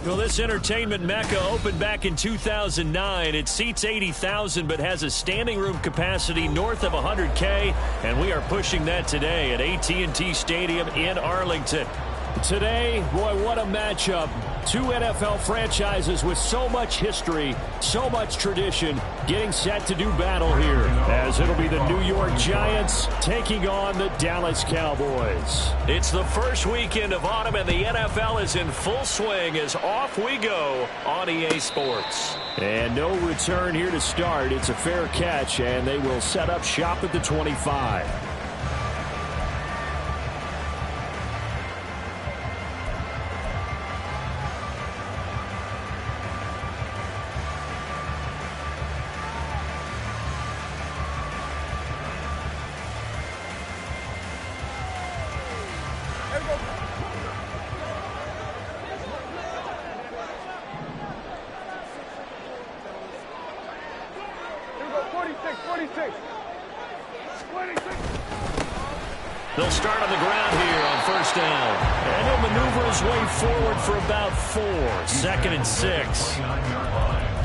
Well, this entertainment mecca opened back in 2009. It seats 80,000 but has a standing room capacity north of 100K, and we are pushing that today at AT&T Stadium in Arlington. Today, boy, what a matchup. Two NFL franchises with so much history, so much tradition, getting set to do battle here, as it'll be the New York Giants taking on the Dallas Cowboys. It's the first weekend of autumn, and the NFL is in full swing as off we go on EA Sports. And no return here to start. It's a fair catch, and they will set up shop at the 25. They'll start on the ground here on first down. And he'll maneuver his way forward for about 4. 2nd and 6.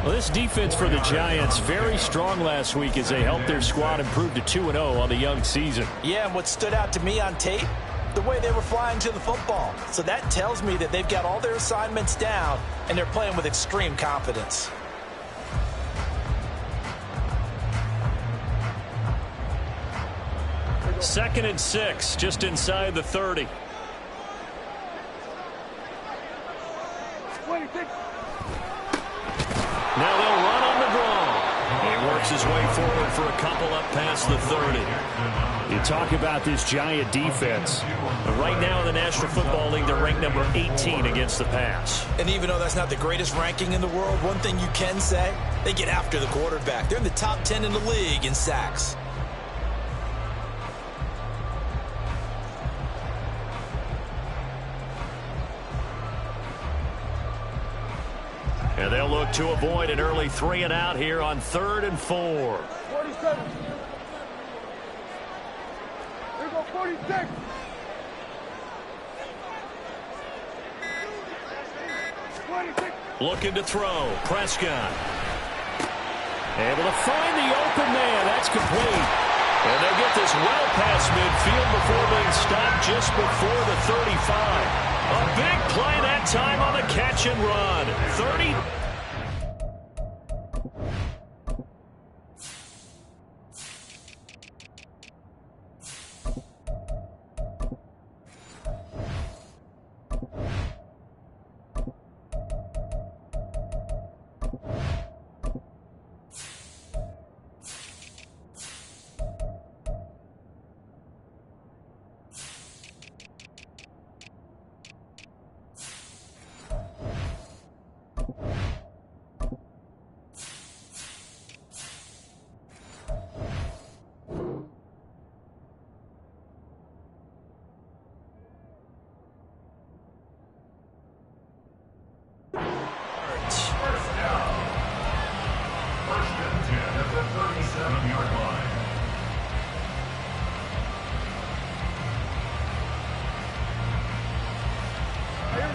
Well, this defense for the Giants, very strong last week as they helped their squad improve to 2-0 on the young season. Yeah, and what stood out to me on tape, the way they were flying to the football. So that tells me that they've got all their assignments down, and they're playing with extreme confidence. Second and 6, just inside the 30. Now they'll run on the draw. He works his way forward for a couple up past the 30. You talk about this Giant defense. But right now in the National Football League, they're ranked number 18 against the pass. And even though that's not the greatest ranking in the world, one thing you can say, they get after the quarterback. They're in the top 10 in the league in sacks. And they'll look to avoid an early 3 and out here on 3rd and 4. 47. Here go 46. Looking to throw. Prescott. Able to find the open man. That's complete. And they get this well past midfield before being stopped just before the 35. A big play that time on the catch and run. 30.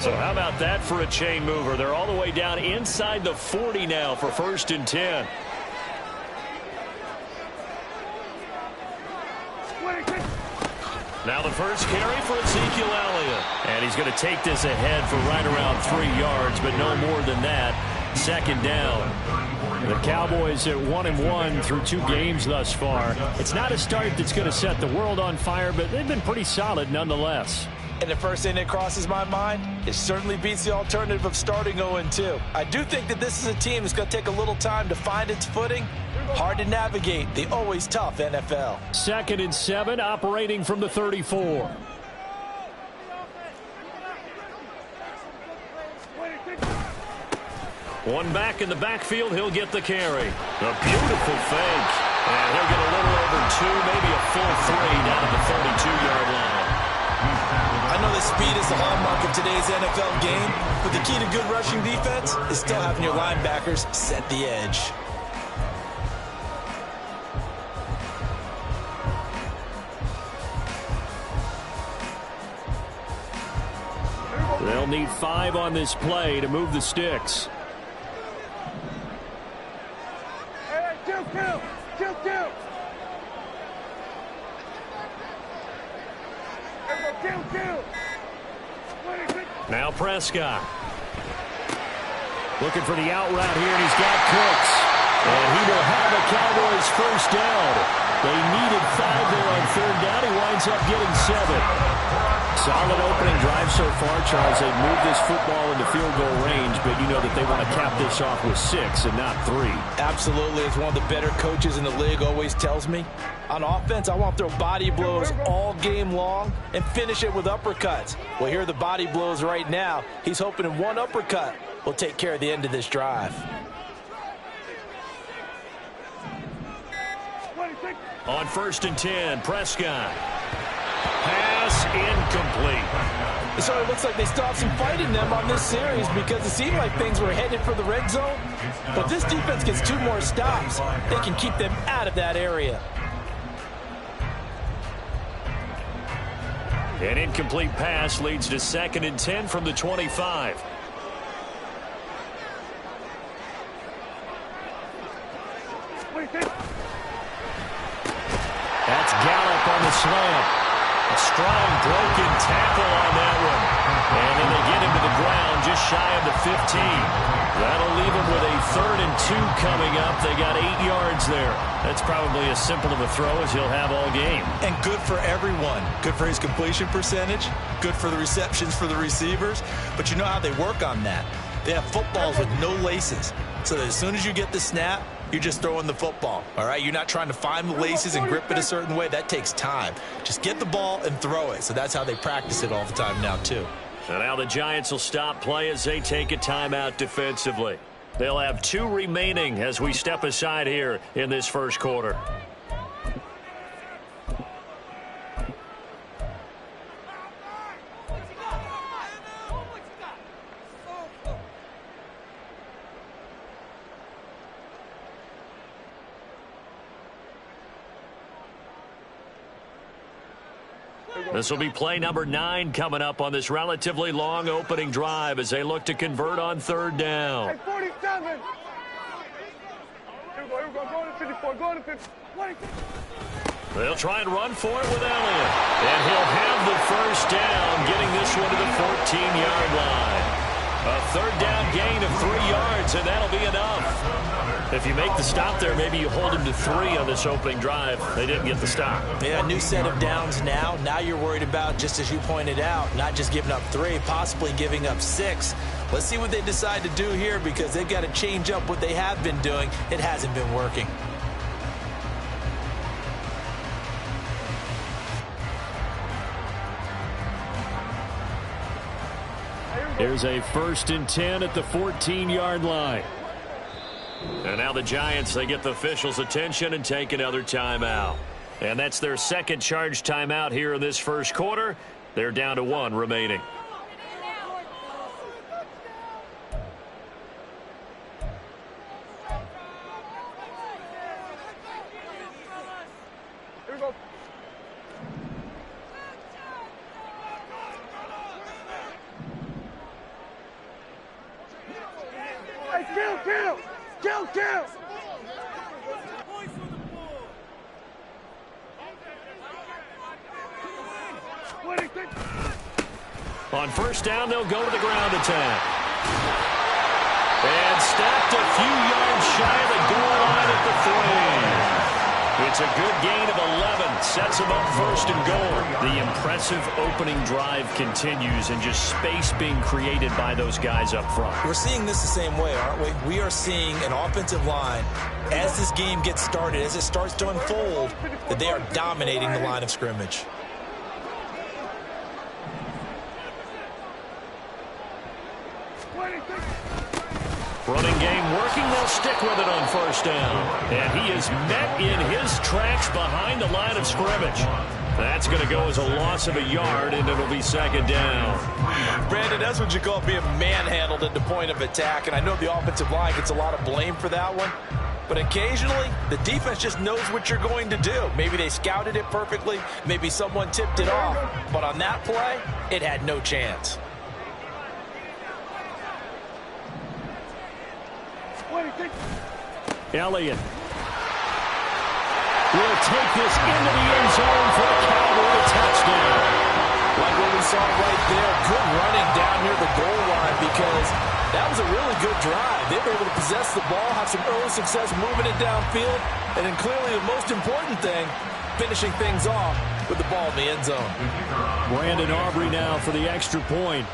So how about that for a chain mover? They're all the way down inside the 40 now for 1st and 10. Now the first carry for Ezekiel Elliott. And he's going to take this ahead for right around 3 yards, but no more than that. 2nd down. The Cowboys at 1-1 through 2 games thus far. It's not a start that's going to set the world on fire, but they've been pretty solid nonetheless. And the first thing that crosses my mind, it certainly beats the alternative of starting 0-2. I do think that this is a team that's going to take a little time to find its footing. Hard to navigate the always tough NFL. 2nd and 7, operating from the 34. One back in the backfield, he'll get the carry. A beautiful fake. And he'll get a little over 2, maybe a full 3 down at the 32-yard line. I know that speed is the hallmark of today's NFL game, but the key to good rushing defense is still having your linebackers set the edge. They'll need 5 on this play to move the sticks. Hey, kill. Kill. Now Prescott. Looking for the out route here, and he's got Cooks. And he will have a Cowboys first down. They needed 5 there on third down. He winds up getting 7. Solid opening drive so far, Charles. They've moved this football into field goal range, but you know that they want to cap this off with 6 and not 3. Absolutely. As one of the better coaches in the league always tells me, on offense, I want to throw body blows all game long and finish it with uppercuts. Well, here are the body blows right now. He's hoping in one uppercut will take care of the end of this drive. On 1st and 10, Prescott. Pass incomplete. So it looks like they still have some fight in them on this series because it seemed like things were headed for the red zone. But this defense gets 2 more stops. They can keep them out of that area. An incomplete pass leads to 2nd and 10 from the 25. That's Gallup on the slam. A strong broken tackle on that one. And then they get him to the ground just shy of the 15. That'll leave him with a 3rd and 2 coming up. They got 8 yards there. That's probably as simple of a throw as he'll have all game. And good for everyone. Good for his completion percentage. Good for the receptions for the receivers. But you know how they work on that. They have footballs with no laces. So that as soon as you get the snap, you're just throwing the football, all right? You're not trying to find the laces and grip it a certain way. That takes time. Just get the ball and throw it. So that's how they practice it all the time now, too. So now the Giants will stop play as they take a timeout defensively. They'll have 2 remaining as we step aside here in this first quarter. This will be play number 9 coming up on this relatively long opening drive as they look to convert on 3rd down. Hey, 47. Here we go. Go to 54. Go to 50. They'll try and run for it with Elliott. And he'll have the first down, getting this one to the 14-yard line. A 3rd down gain of 3 yards, and that'll be enough. If you make the stop there, maybe you hold him to 3 on this opening drive. They didn't get the stop. Yeah, new set of downs now. Now you're worried about, just as you pointed out, not just giving up 3, possibly giving up 6. Let's see what they decide to do here because they've got to change up what they have been doing. It hasn't been working. Here's a 1st and 10 at the 14-yard line. And now the Giants, they get the officials' attention and take another timeout. And that's their 2nd charge timeout here in this first quarter. They're down to 1 remaining. Here we go. Hey, kill. On 1st down, they'll go to the ground attack. And stacked a few yards shy of the goal line at the 3. It's a good gain of 11. Sets them up 1st and goal. The impressive opening drive continues and just space being created by those guys up front. We're seeing this the same way, aren't we? We are seeing an offensive line, as this game gets started, as it starts to unfold, that they are dominating the line of scrimmage. Running game working. They'll stick with it on 1st down. And he is met in his tracks behind the line of scrimmage. That's going to go as a loss of a yard, and it'll be 2nd down. Brandon, that's what you call being manhandled at the point of attack. And I know the offensive line gets a lot of blame for that one. But occasionally, the defense just knows what you're going to do. Maybe they scouted it perfectly. Maybe someone tipped it off. But on that play, it had no chance. Elliott will take this into the end zone for a Cowboy touchdown. Like what we saw right there, good running down near the goal line because that was a really good drive. They were able to possess the ball, have some early success moving it downfield, and then clearly the most important thing, finishing things off with the ball in the end zone. Brandon Aubrey now for the extra point.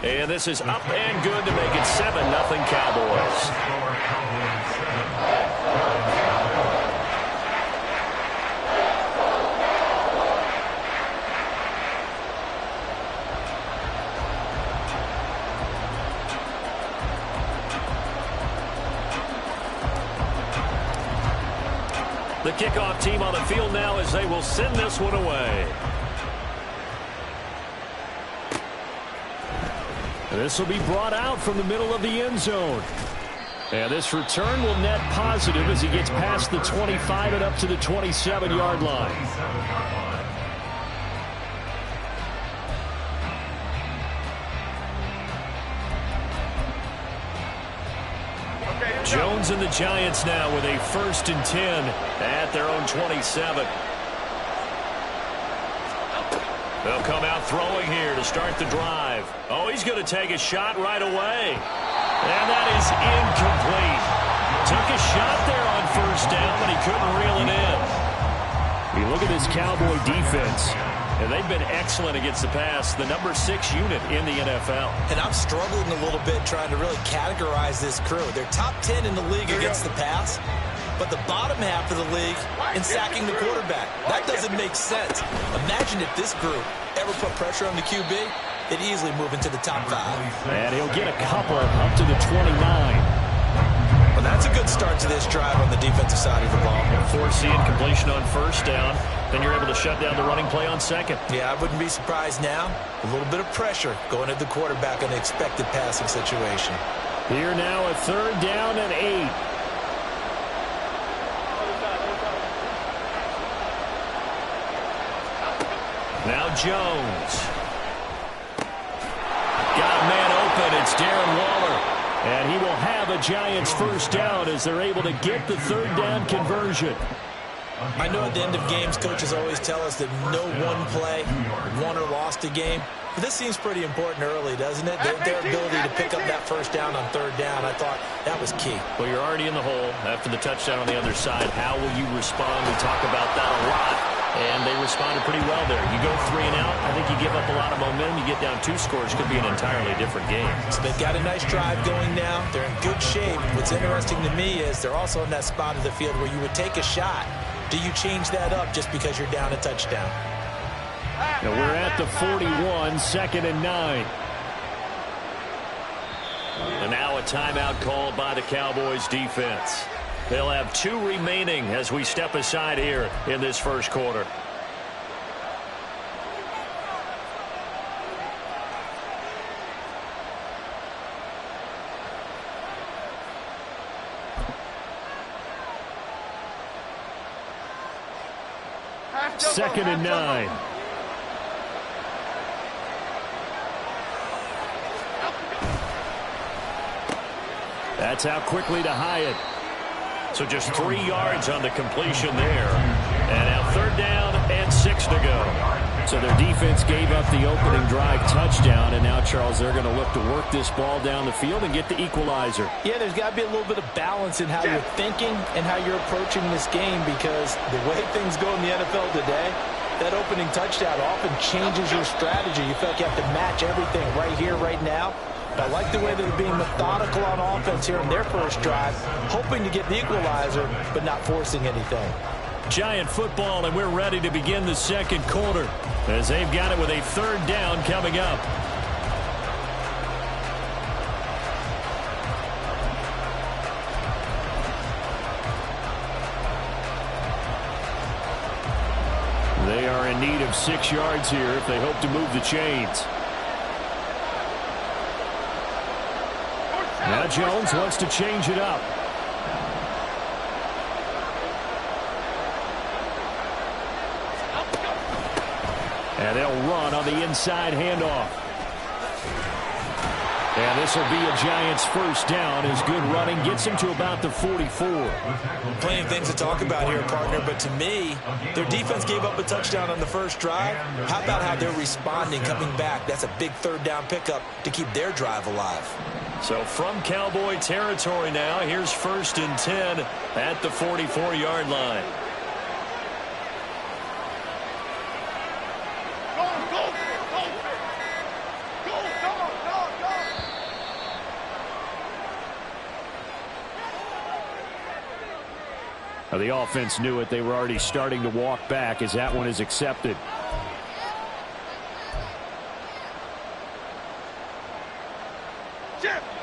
And this is up and good to make it 7-0 Cowboys. The kickoff team on the field now as they will send this one away. This will be brought out from the middle of the end zone. And this return will net positive as he gets past the 25 and up to the 27-yard line. Jones and the Giants now with a 1st and 10 at their own 27. They'll come out throwing here to start the drive. Oh, he's going to take a shot right away. And that is incomplete. Took a shot there on 1st down, but he couldn't reel it in. You look at this Cowboy defense, and they've been excellent against the pass, the number 6 unit in the NFL. And I'm struggling a little bit trying to really categorize this crew. They're top 10 in the league against the pass, but the bottom half of the league in sacking the quarterback. That doesn't make sense. Imagine if this group ever put pressure on the QB, they'd easily move into the top 5. And he'll get a couple up to the 29. Well, that's a good start to this drive on the defensive side of the ball. Forcing completion on 1st down. Then you're able to shut down the running play on 2nd. Yeah, I wouldn't be surprised now. A little bit of pressure going at the quarterback in an expected passing situation. Here now a 3rd down and 8. Now Jones. Got a man open. It's Darren Waller. And he will have a Giants 1st down as they're able to get the 3rd down conversion. I know at the end of games, coaches always tell us that no one play won or lost a game. But this seems pretty important early, doesn't it? Their ability to pick up that 1st down on 3rd down, I thought that was key. Well, you're already in the hole after the touchdown on the other side. How will you respond? We talk about that a lot. And they responded pretty well there. You go 3 and out, I think you give up a lot of momentum. You get down 2 scores, could be an entirely different game. So they've got a nice drive going now. They're in good shape. What's interesting to me is they're also in that spot of the field where you would take a shot. Do you change that up just because you're down a touchdown? Now we're at the 41, 2nd and 9. And now a timeout called by the Cowboys defense. They'll have 2 remaining as we step aside here in this 1st quarter. Second and 9. That's out quickly to Hyatt. So just 3 yards on the completion there. And now 3rd down and 6 to go. So their defense gave up the opening drive touchdown. And now, Charles, they're going to look to work this ball down the field and get the equalizer. Yeah, there's got to be a little bit of balance in how you're thinking and how you're approaching this game, because the way things go in the NFL today, that opening touchdown often changes your strategy. You feel like you have to match everything right here, right now. I like the way that they're being methodical on offense here in their 1st drive, hoping to get the equalizer, but not forcing anything. Giant football, and we're ready to begin the 2nd quarter as they've got it with a 3rd down coming up. They are in need of 6 yards here if they hope to move the chains. Now Jones wants to change it up. And they'll run on the inside handoff. And this will be a Giants first down as good running gets them to about the 44. Plenty of things to talk about here, partner, but to me, their defense gave up a touchdown on the first drive. How about how they're responding, coming back? That's a big third down pickup to keep their drive alive. So from Cowboy territory now, here's 1st and 10 at the 44-yard line. Now, the offense knew it. They were already starting to walk back as that one is accepted.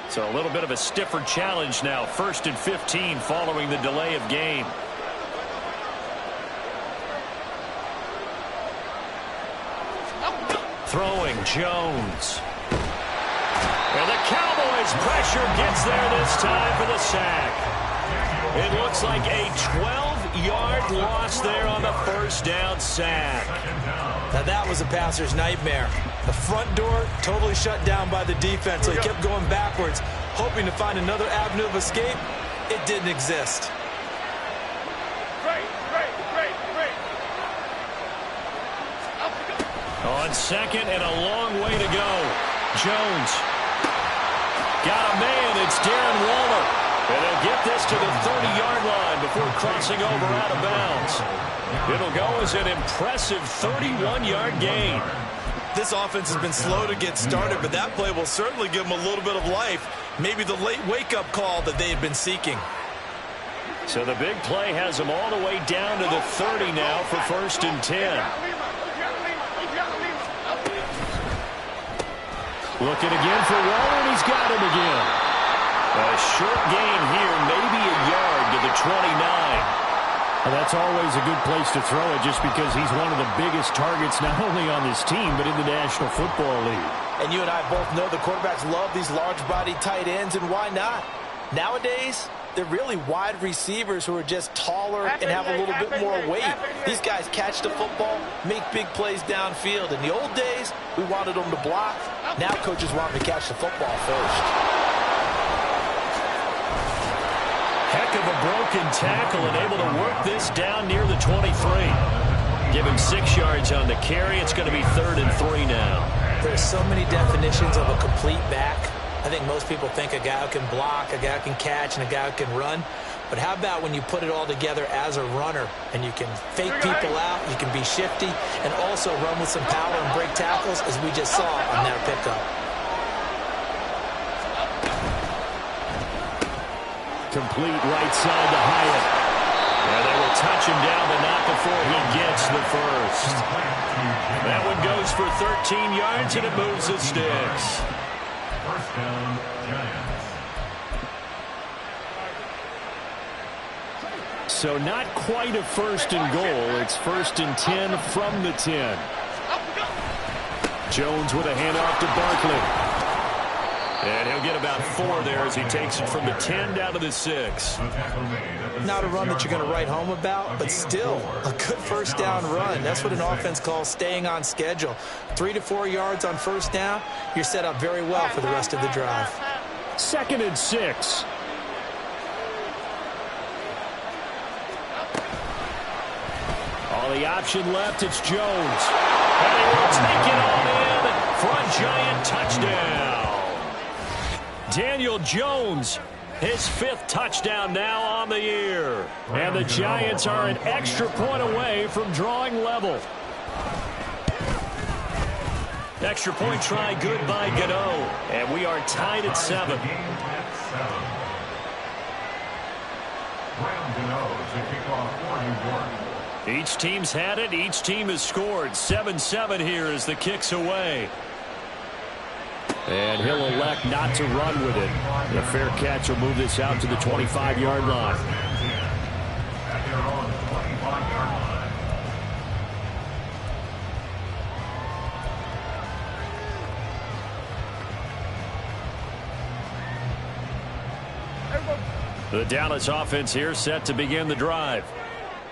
So a little bit of a stiffer challenge now. 1st and 15 following the delay of game. Throwing Jones. And the Cowboys pressure gets there this time for the sack. It looks like a 12-yard loss there on the first down sack. Now that was a passer's nightmare. The front door totally shut down by the defense, so he kept going backwards, hoping to find another avenue of escape. It didn't exist. On second and a long way to go. Jones. Got a man. It's Darren Waller. And they'll get this to the 30-yard line before crossing over out of bounds. It'll go as an impressive 31-yard gain. This offense has been slow to get started, but that play will certainly give them a little bit of life. Maybe the late wake-up call that they had been seeking. So the big play has them all the way down to the 30 now for 1st and 10. Looking again for Waller, and he's got him again. A short gain here, maybe a yard to the 29. Well, that's always a good place to throw it just because he's one of the biggest targets not only on this team but in the National Football League. And you and I both know the quarterbacks love these large-body tight ends, and why not? Nowadays, they're really wide receivers who are just taller and have a little bit more weight. These guys catch the football, make big plays downfield. In the old days, we wanted them to block. Now coaches want them to catch the football first. Heck of a broken tackle and able to work this down near the 23. Give him 6 yards on the carry. It's going to be 3rd and 3 now. There's so many definitions of a complete back. I think most people think a guy who can block, a guy who can catch, and a guy who can run. But how about when you put it all together as a runner and you can fake people out, you can be shifty, and also run with some power and break tackles, as we just saw on that pickup. Complete right side to Hyatt. And they will touch him down, but not before he gets the first. That one goes for 13 yards, and it moves the sticks. First down, Giants. So not quite a 1st and goal. It's 1st and 10 from the 10. Jones with a handoff to Barkley. And he'll get about 4 there as he takes it from the 10 down to the 6. Not a run that you're going to write home about, but still a good first down run. That's what an offense calls staying on schedule. 3 to 4 yards on first down, you're set up very well for the rest of the drive. 2nd and 6. All the option left, it's Jones. And he will take it on in for a Giant touchdown. Daniel Jones, his 5th touchdown now on the year. And the Giants are an extra point away from drawing level. Extra point try good by Gano. And we are tied at 7. Each team's had it. Each team has scored. 7-7 here as the kick's away. And he'll elect not to run with it. A fair catch will move this out to the 25-yard line. The Dallas offense here set to begin the drive.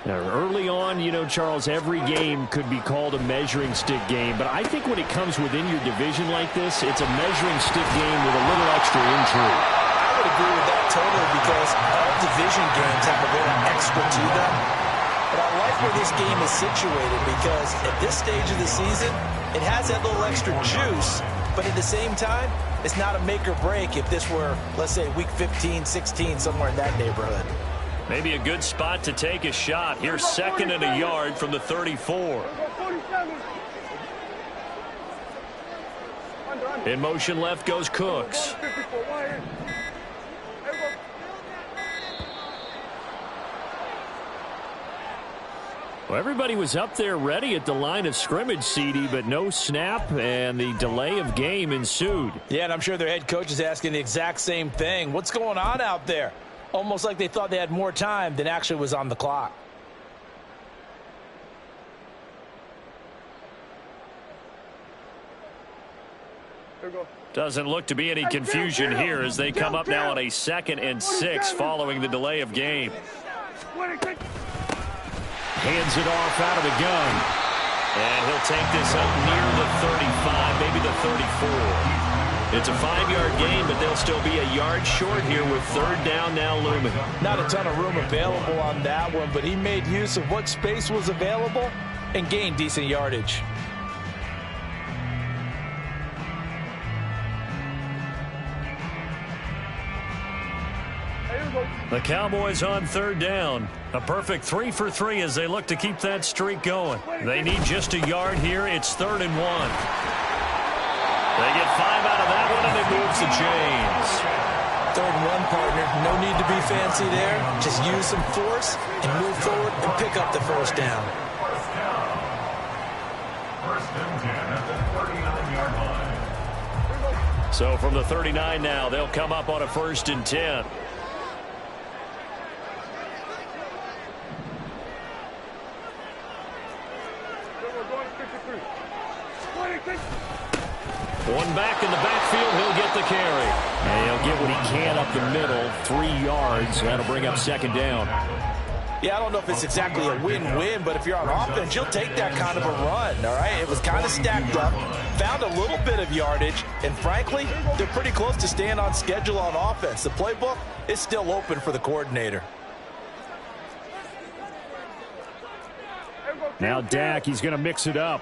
Early on, you know, Charles, every game could be called a measuring stick game. But I think when it comes within your division like this, it's a measuring stick game with a little extra intrigue. I would agree with that totally because all division games have a little extra to them. But I like where this game is situated because at this stage of the season, it has that little extra juice. But at the same time, it's not a make or break if this were, let's say, week 15, 16, somewhere in that neighborhood. Maybe a good spot to take a shot. Here's 2nd and a yard from the 34. In motion left goes Cooks. Well, everybody was up there ready at the line of scrimmage, CD, but no snap, and the delay of game ensued. Yeah, and I'm sure their head coach is asking the exact same thing. What's going on out there? Almost like they thought they had more time than actually was on the clock. Doesn't look to be any confusion here as they come up now on a 2nd and 6 following the delay of game. Hands it off out of the gun. And he'll take this up near the 35, maybe the 34. It's a 5-yard gain, but they'll still be a yard short here with 3rd down now looming. Not a ton of room available on that one, but he made use of what space was available and gained decent yardage. The Cowboys on 3rd down. A perfect 3 for 3 as they look to keep that streak going. They need just a yard here. It's 3rd and 1. They get 5 out of that one, and it moves the chains. 3rd and 1, partner. No need to be fancy there. Just use some force and move forward and pick up the 1st down. So from the 39 now, they'll come up on a 1st and 10. One back in the backfield, he'll get the carry. And he'll get what he can up the middle, 3 yards. That'll bring up 2nd down. Yeah, I don't know if it's exactly a win-win, but if you're on offense, you'll take that kind of a run, all right? It was kind of stacked up, found a little bit of yardage, and frankly, they're pretty close to staying on schedule on offense. The playbook is still open for the coordinator. Now Dak, he's going to mix it up.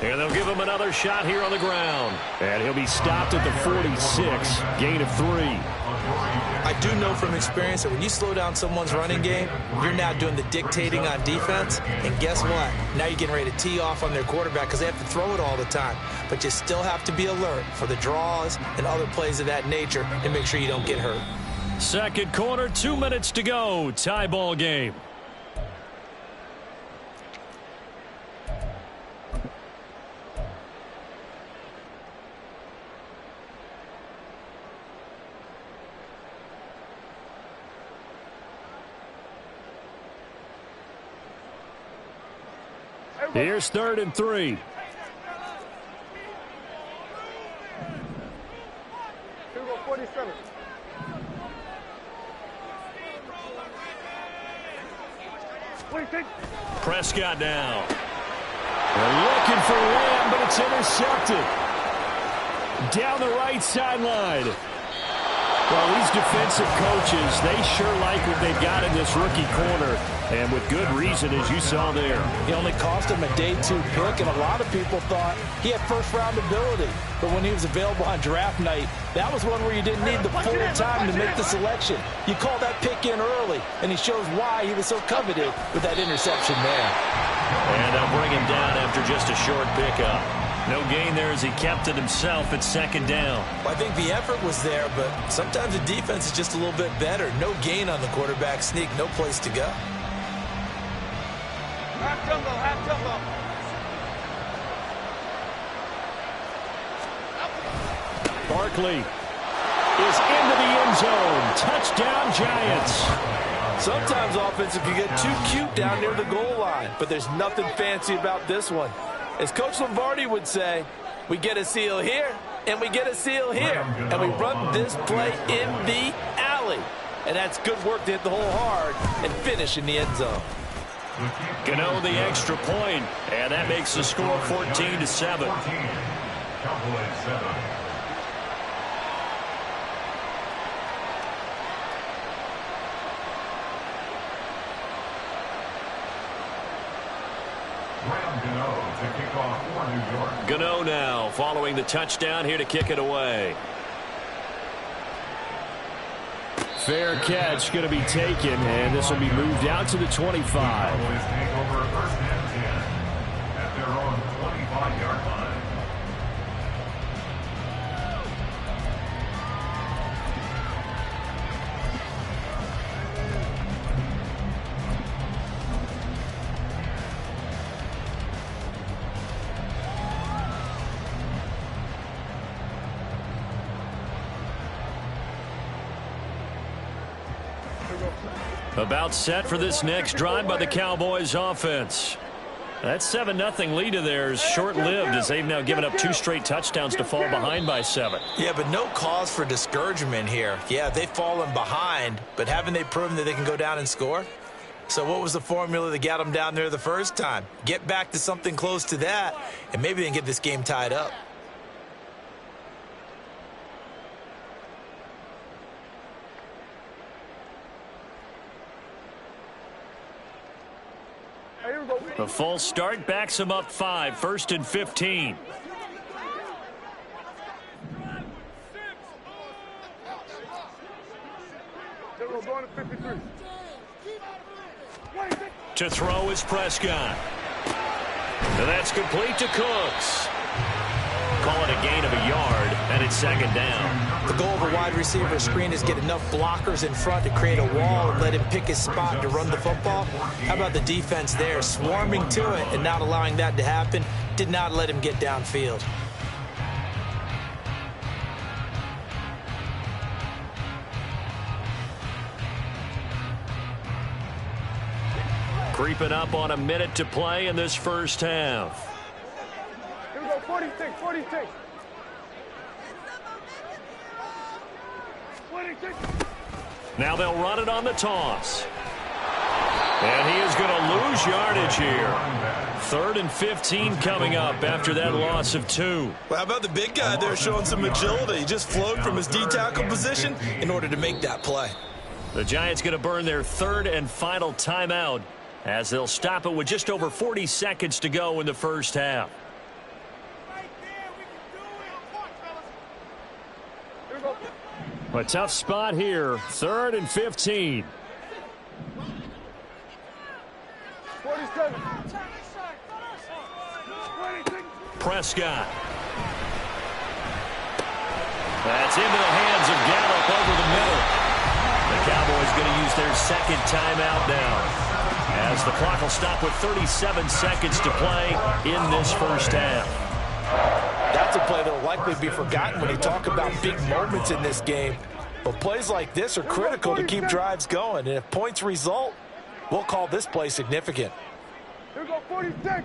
And they'll give him another shot here on the ground. And he'll be stopped at the 46, gain of 3. I do know from experience that when you slow down someone's running game, you're now doing the dictating on defense. And guess what? Now you're getting ready to tee off on their quarterback because they have to throw it all the time. But you still have to be alert for the draws and other plays of that nature and make sure you don't get hurt. 2nd quarter, 2 minutes to go. Tie ball game. Here's 3rd and 3. Prescott now. They're looking for Lamb, but it's intercepted. Down the right sideline. Well, these defensive coaches, they sure like what they've got in this rookie corner, and with good reason, as you saw there. He only cost him a day 2 pick, and a lot of people thought he had first-round ability. But when he was available on draft night, that was one where you didn't need the full time to make the selection. You called that pick in early, and he shows why he was so coveted with that interception there. And they'll bring him down after just a short pickup. No gain there as he kept it himself at 2nd down. Well, I think the effort was there, but sometimes the defense is just a little bit better. No gain on the quarterback sneak, no place to go. Half jumbo, half jumbo. Barkley is into the end zone. Touchdown, Giants. Sometimes offenses can get too cute down near the goal line, but there's nothing fancy about this one. As Coach Lombardi would say, we get a seal here, And we get a seal here. And we run this play in the alley. And that's good work to hit the hole hard and finish in the end zone. Gano the extra point, and that makes the score 14-7. Cowboys 7. To kick off for New York. Gano now following the touchdown here to kick it away. Fair catch going to be taken, and this will be moved out to the 25. Cowboys take over first and 10 at their own 25-yard line. About set for this next drive by the Cowboys offense. That 7-0 lead of theirs short-lived as they've now given up 2 straight touchdowns to fall behind by 7. Yeah, but no cause for discouragement here. Yeah, they've fallen behind, but haven't they proven that they can go down and score? So what was the formula that got them down there the first time? Get back to something close to that, and maybe they can get this game tied up. The false start backs him up 5, 1st and 15. To throw is Prescott. And that's complete to Cooks. Call it a gain of a yard, and it's 2nd down. The goal of a wide receiver screen is get enough blockers in front to create a wall and let him pick his spot to run the football. How about the defense there, swarming to it and not allowing that to happen? Did not let him get downfield. Creeping up on a minute to play in this first half. Here we go, 46, 46. 46. Now they'll run it on the toss. And he is going to lose yardage here. 3rd and 15 coming up after that loss of 2. Well, how about the big guy there showing some agility? He just flowed from his D-tackle position in order to make that play. The Giants going to burn their 3rd and final timeout as they'll stop it with just over 40 seconds to go in the first half. A tough spot here. 3rd and 15. 47. Prescott. That's into the hands of Gallup over the middle. The Cowboys going to use their 2nd timeout now, as the clock will stop with 37 seconds to play in this first half. That's a play that will likely be forgotten when you talk about big moments in this game. But plays like this are critical to keep drives going. And if points result, we'll call this play significant. Here we go, 46.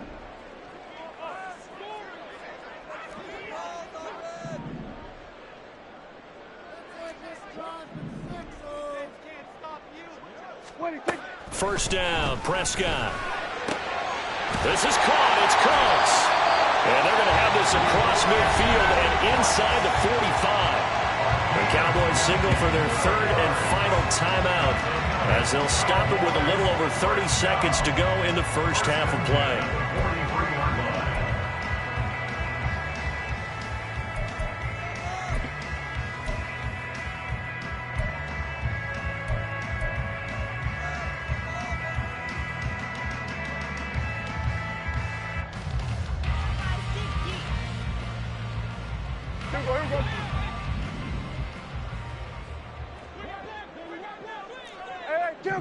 First down, Prescott. This is caught. It's Cooks. And they're going to have this across midfield and inside the 45. The Cowboys signal for their 3rd and final timeout as they'll stop it with a little over 30 seconds to go in the first half of play. Here we go. Hey, kill.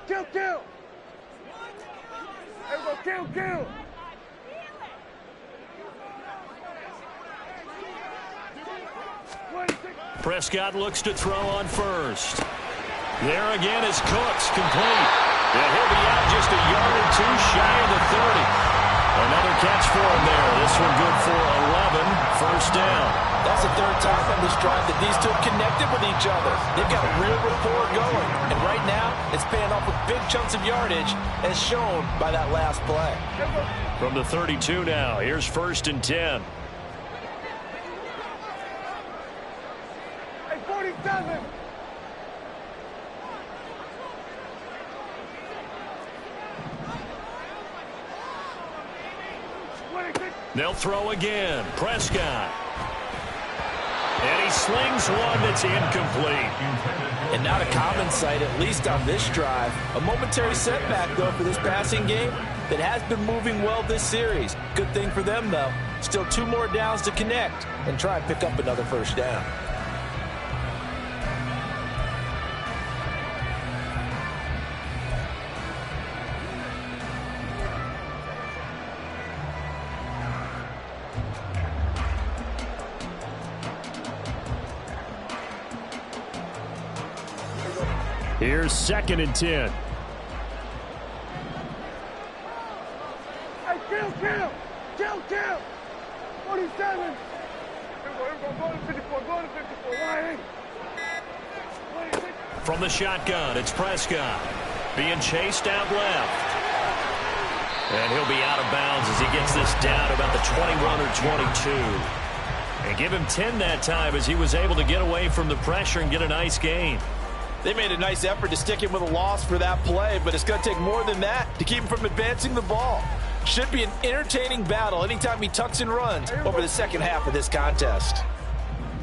Here we go, kill. Prescott looks to throw on first. There again is Cooks, complete. And he'll be out just a yard or 2 shy of the 30. Another catch for him there. This one good for 11. First down. That's the third time on this drive that these two have connected with each other. They've got a real rapport going. And right now, it's paying off with big chunks of yardage, as shown by that last play. From the 32 now, here's 1st and 10. Hey, 47. They'll throw again. Prescott. And he slings one that's incomplete. And not a common sight, at least on this drive. A momentary setback, though, for this passing game that has been moving well this series. Good thing for them, though. Still 2 more downs to connect and try and pick up another first down. Here's 2nd and 10. Hey, kill. 47. Go to 54, why ain't? From the shotgun, it's Prescott. Being chased out left. And he'll be out of bounds as he gets this down about the 21 or 22. And give him 10 that time as he was able to get away from the pressure and get a nice gain. They made a nice effort to stick him with a loss for that play, but it's going to take more than that to keep him from advancing the ball. Should be an entertaining battle anytime he tucks and runs over the second half of this contest.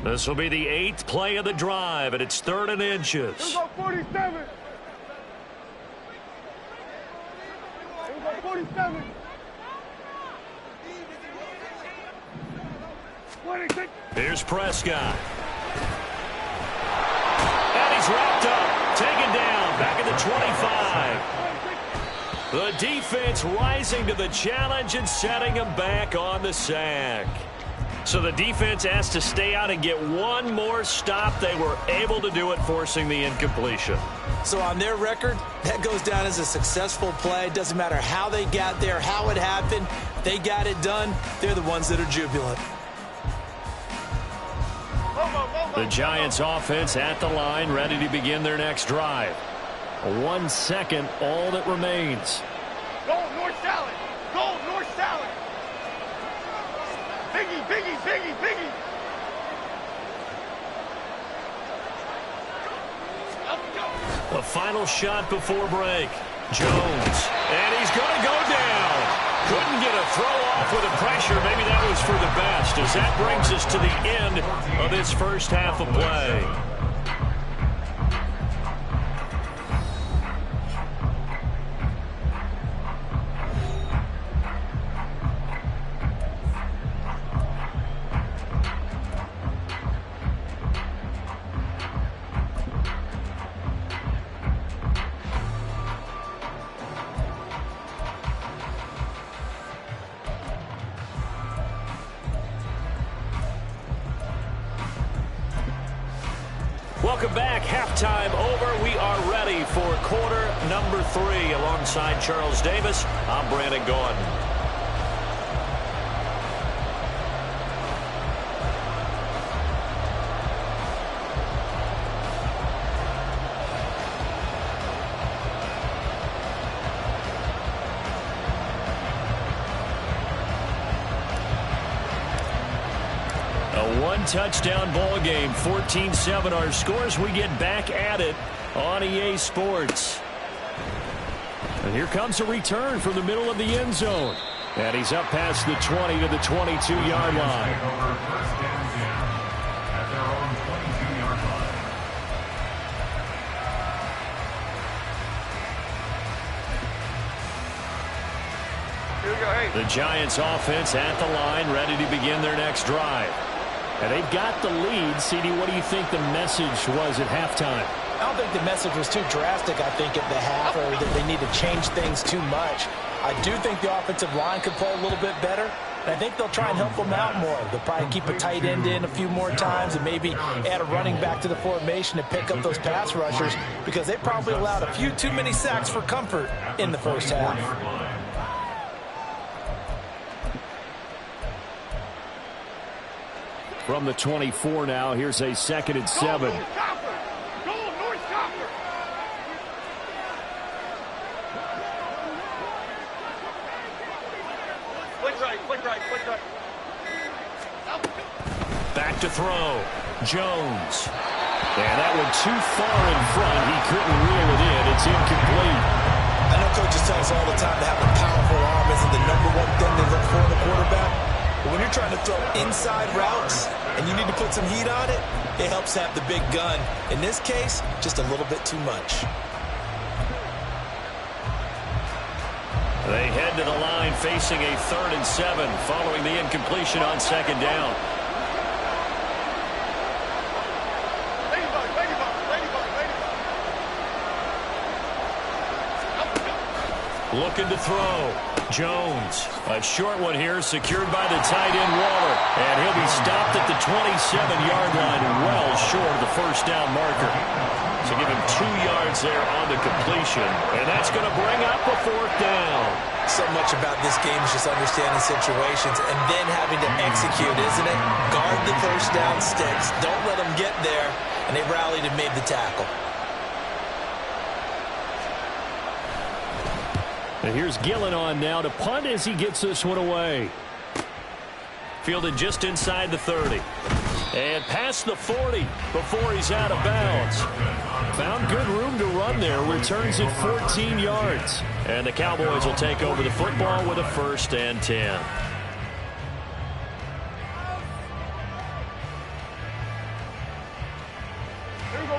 This will be the 8th play of the drive, and it's 3rd and inches. Here we go, 47. Here we go, 47. 26. Here's Prescott. And he's wrapped up, taken down, back at the 25. The defense rising to the challenge and setting him back on the sack. So the defense asked to stay out and get one more stop. They were able to do it, forcing the incompletion. So on their record, that goes down as a successful play. Doesn't matter how they got there, how it happened. They got it done. They're the ones that are jubilant. The Giants offense at the line, ready to begin their next drive. 1 second, all that remains. Go, North Salad. Go, North Salad. Biggie. The final shot before break. Jones. And he's going to go down. Couldn't get a throw off with the pressure. Maybe that was for the best, as that brings us to the end of this first half of play. Welcome back. Halftime over. We are ready for quarter number 3. Alongside Charles Davis, I'm Brandon Gaudin. A one-touchdown ball game, 14-7 our scores. We get back at it on EA Sports. And here comes a return from the middle of the end zone. And he's up past the 20 to the 22-yard line. The Giants offense at the line, ready to begin their next drive. And they've got the lead. CD, what do you think the message was at halftime? I don't think the message was too drastic, I think, at the half, or that they need to change things too much. I do think the offensive line could play a little bit better, and I think they'll try and help them out more. They'll probably keep a tight end in a few more times and maybe add a running back to the formation to pick up those pass rushers, because they probably allowed a few too many sacks for comfort in the first half. From the 24 now, here's a 2nd and 7. Go, North Copper. Click right, click right, click right. Back to throw. Jones. And that one too far in front. He couldn't reel it in. It's incomplete. I know coaches tell us all the time that having a powerful arm isn't the #1 thing they look for in a quarterback. But when you're trying to throw inside routes and you need to put some heat on it, it helps have the big gun. In this case, just a little bit too much. They head to the line facing a 3rd and 7 following the incompletion on 2nd down. Looking to throw. Jones. A short one here secured by the tight end Waller. And he'll be stopped at the 27-yard line, well short of the 1st down marker. So give him 2 yards there on the completion. And that's going to bring up a 4th down. So much about this game is just understanding situations and then having to execute, isn't it? Guard the 1st down sticks. Don't let them get there. And they rallied and made the tackle. And here's Gillen on now to punt as he gets this one away. Fielded just inside the 30. And past the 40 before he's out of bounds. Found good room to run there. Returns it 14 yards. And the Cowboys will take over the football with a 1st and 10.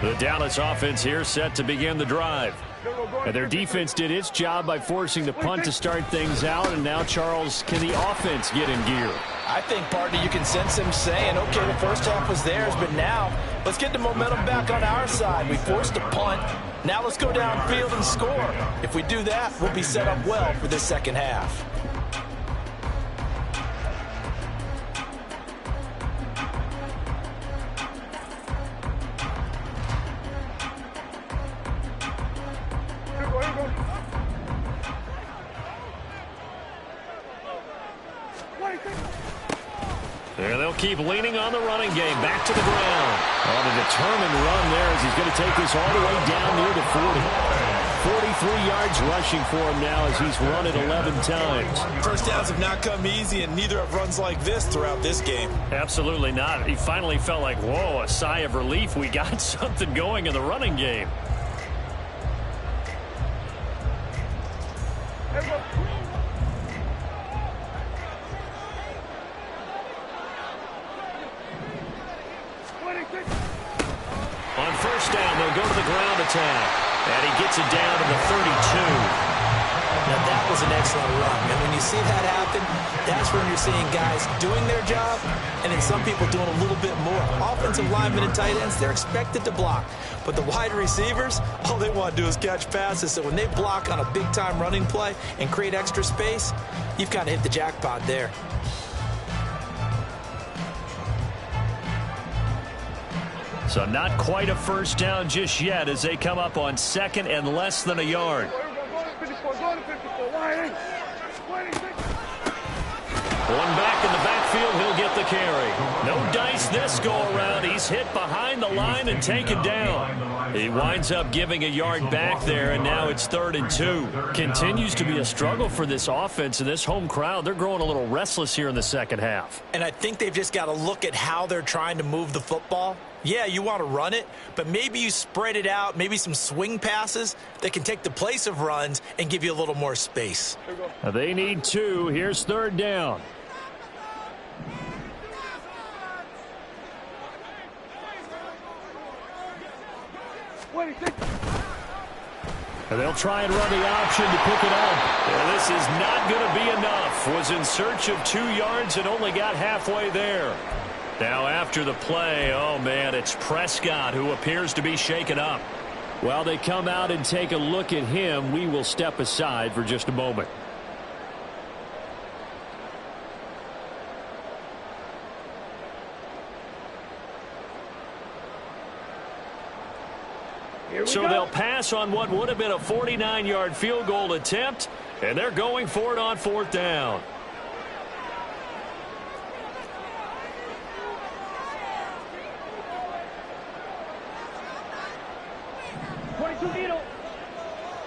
The Dallas offense here set to begin the drive. And their defense did its job by forcing the punt to start things out. And now, Charles, can the offense get in gear? I think, partner, you can sense him saying, okay, the 1st half was theirs, but now let's get the momentum back on our side. We forced a punt. Now let's go downfield and score. If we do that, we'll be set up well for this 2nd half. There they'll keep leaning on the running game. Back to the ground. On a determined run there as he's going to take this all the way down near the 40. 43 yards rushing for him now as he's run it 11 times. 1st downs have not come easy, and neither have runs like this throughout this game. Absolutely not. He finally felt like, whoa, a sigh of relief. We got something going in the running game. On 1st down, they'll go to the ground attack. And he gets it down to the 32. Now, that was an excellent run. And when you see that happen, that's when you're seeing guys doing their job and then some people doing a little bit more. Offensive linemen and tight ends, they're expected to block. But the wide receivers, all they want to do is catch passes. So when they block on a big-time running play and create extra space, you've kind of hit the jackpot there. So not quite a 1st down just yet as they come up on 2nd and less than a yard. One back in the backfield, he'll get the carry. No dice this go-around. He's hit behind the line and taken down. He winds up giving a yard back there, and now it's 3rd and 2. Continues to be a struggle for this offense and this home crowd. They're growing a little restless here in the 2nd half. And I think they've just got to look at how they're trying to move the football. Yeah, you want to run it, but maybe you spread it out, maybe some swing passes that can take the place of runs and give you a little more space. They need 2. Here's 3rd down. And they'll try and run the option to pick it up. And this is not going to be enough. Was in search of 2 yards and only got halfway there. Now after the play, oh man, it's Prescott who appears to be shaken up. While they come out and take a look at him, we will step aside for just a moment. So they'll pass on what would have been a 49-yard field goal attempt, and they're going for it on 4th down.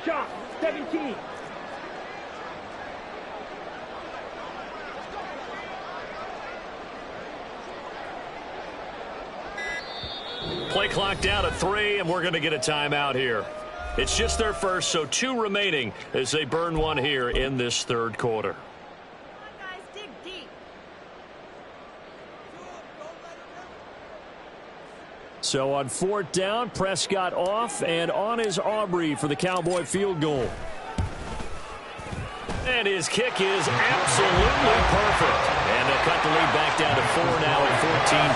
Chop, 17. Play clock down at 3, and we're going to get a timeout here. It's just their first, so 2 remaining as they burn one here in this third quarter. So on 4th down, Prescott off, and on is Aubrey for the Cowboy field goal. And his kick is absolutely perfect. And they'll cut the lead back down to 4 now at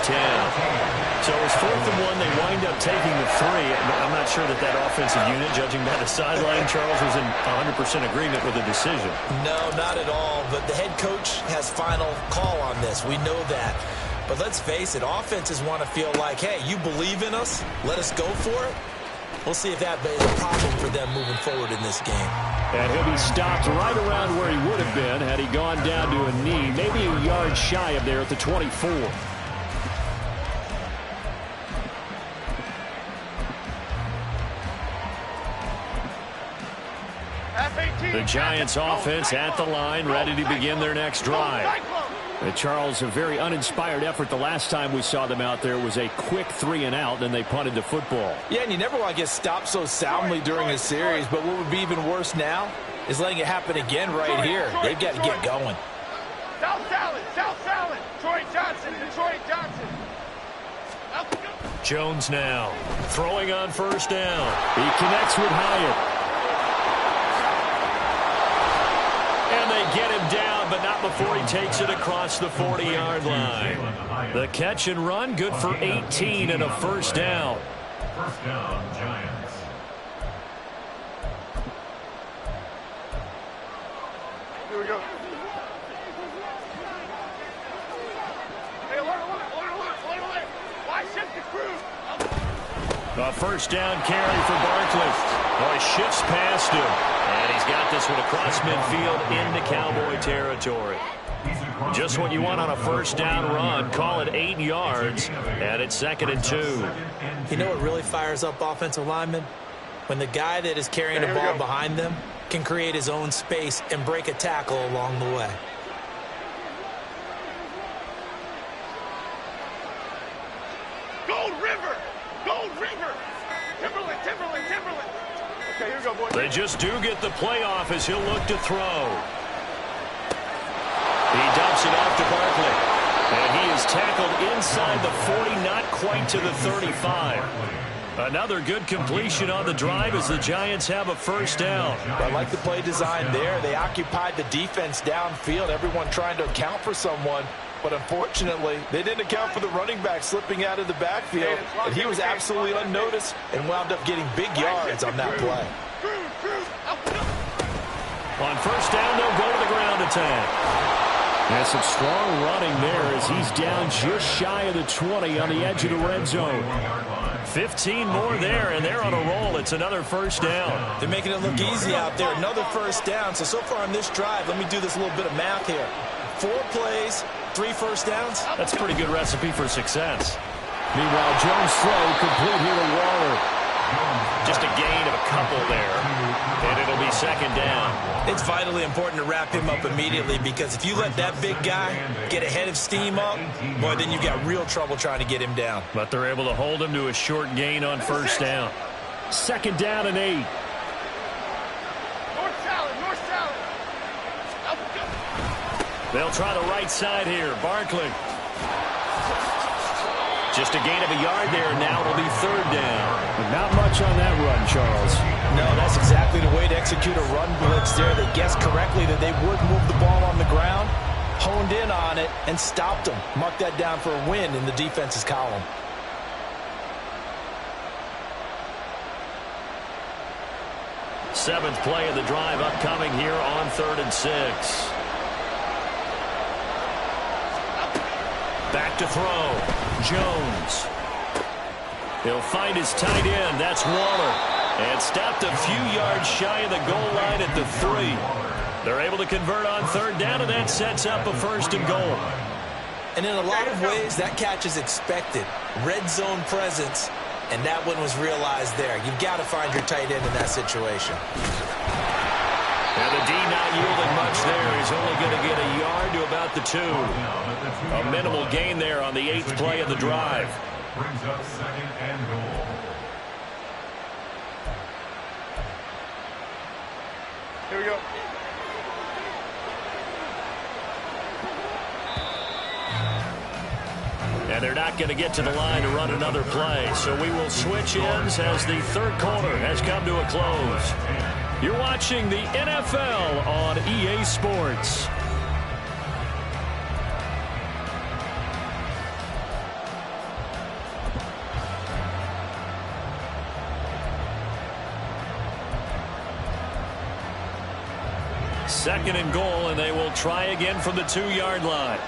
14-10. So it's 4th and 1. They wind up taking the 3. I'm not sure that offensive unit, judging by the sideline, Charles, was in 100% agreement with the decision. No, not at all. But the head coach has final call on this. We know that. But let's face it, offenses want to feel like, hey, you believe in us, let us go for it. We'll see if that is a problem for them moving forward in this game. And he'll be stopped right around where he would have been had he gone down to a knee, maybe a yard shy of there at the 24. The Giants offense at the line, ready to begin their next drive. Charles, a very uninspired effort the last time we saw them out there was a quick 3-and-out, then they punted the football. Yeah, and you never want to get stopped so soundly during a series, but what would be even worse now is letting it happen again right here. They've got to get going. South Salad, Troy Johnson, Detroit Johnson. Jones now throwing on 1st down. He connects with Hyatt. And they get him down, but not before he takes it across the 40-yard line. The catch and run, good for 18 and a 1st down. 1st down, Giants. Here we go. Hey, alert. Why shift the crew? A 1st down carry for Barkley. Oh, he shifts past him. And he's got this one across midfield into Cowboy territory. Just what you want on a 1st down run. Call it 8 yards, and it's 2nd and 2. You know what really fires up offensive linemen? When the guy that is carrying the ball behind them can create his own space and break a tackle along the way. Gold River! Timberland! Okay, here we go, boys. They just do get the playoff as he'll look to throw. He dumps it off to Barkley. And he is tackled inside the 40, not quite to the 35. Another good completion on the drive as the Giants have a 1st down. I like the play design there. They occupied the defense downfield, everyone trying to account for someone. But unfortunately, they didn't account for the running back slipping out of the backfield. And he was absolutely unnoticed and wound up getting big yards on that play. On 1st down, they'll go to the ground attack. And some strong running there as he's down just shy of the 20 on the edge of the red zone. 15 more there, and they're on a roll. It's another 1st down. They're making it look easy out there. Another 1st down. So far on this drive, let me do this little bit of math here. 4 plays, 3 1st downs. That's a pretty good recipe for success. Meanwhile, Jones throw complete here to Waller. Just a gain of a couple there, and it'll be 2nd down. It's vitally important to wrap him up immediately because if you let that big guy get a head of steam up, boy, then you've got real trouble trying to get him down. But they're able to hold him to a short gain on 1st down. 2nd down and 8. North Salad. They'll try the right side here. Barkley. Just a gain of a yard there, and now it'll be 3rd down. Not much on that run, Charles. No, that's exactly the way to execute a run blitz there. They guessed correctly that they would move the ball on the ground, honed in on it, and stopped them. Mark that down for a win in the defense's column. Seventh play of the drive upcoming here on 3rd and 6. Back to throw. Jones. He'll find his tight end. That's Waller. And stopped a few yards shy of the goal line at the 3. They're able to convert on 3rd down, and that sets up a 1st and goal. And in a lot of ways, that catch is expected. Red zone presence and that one was realized there. You've got to find your tight end in that situation. And the D not yielding much there. He's only going to get a yard to about the 2. A minimal gain there on the 8th play of the drive. Brings up 2nd and goal. Here we go. And they're not going to get to the line to run another play. So we will switch ends as the 3rd quarter has come to a close. You're watching the NFL on EA Sports. Second and goal, and they will try again from the 2-yard line.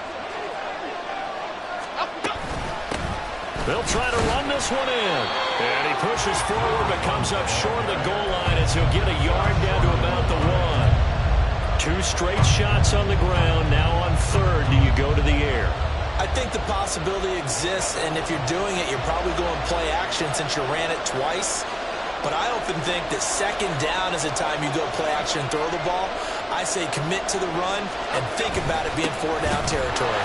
They'll try to run this one in. And he pushes forward but comes up short of the goal line as he'll get a yard down to about the 1. 2 straight shots on the ground. Now on 3rd, do you go to the air? I think the possibility exists, and if you're doing it, you're probably going play action since you ran it twice. But I often think that 2nd down is the time you go play action and throw the ball. I say commit to the run and think about it being 4-down territory.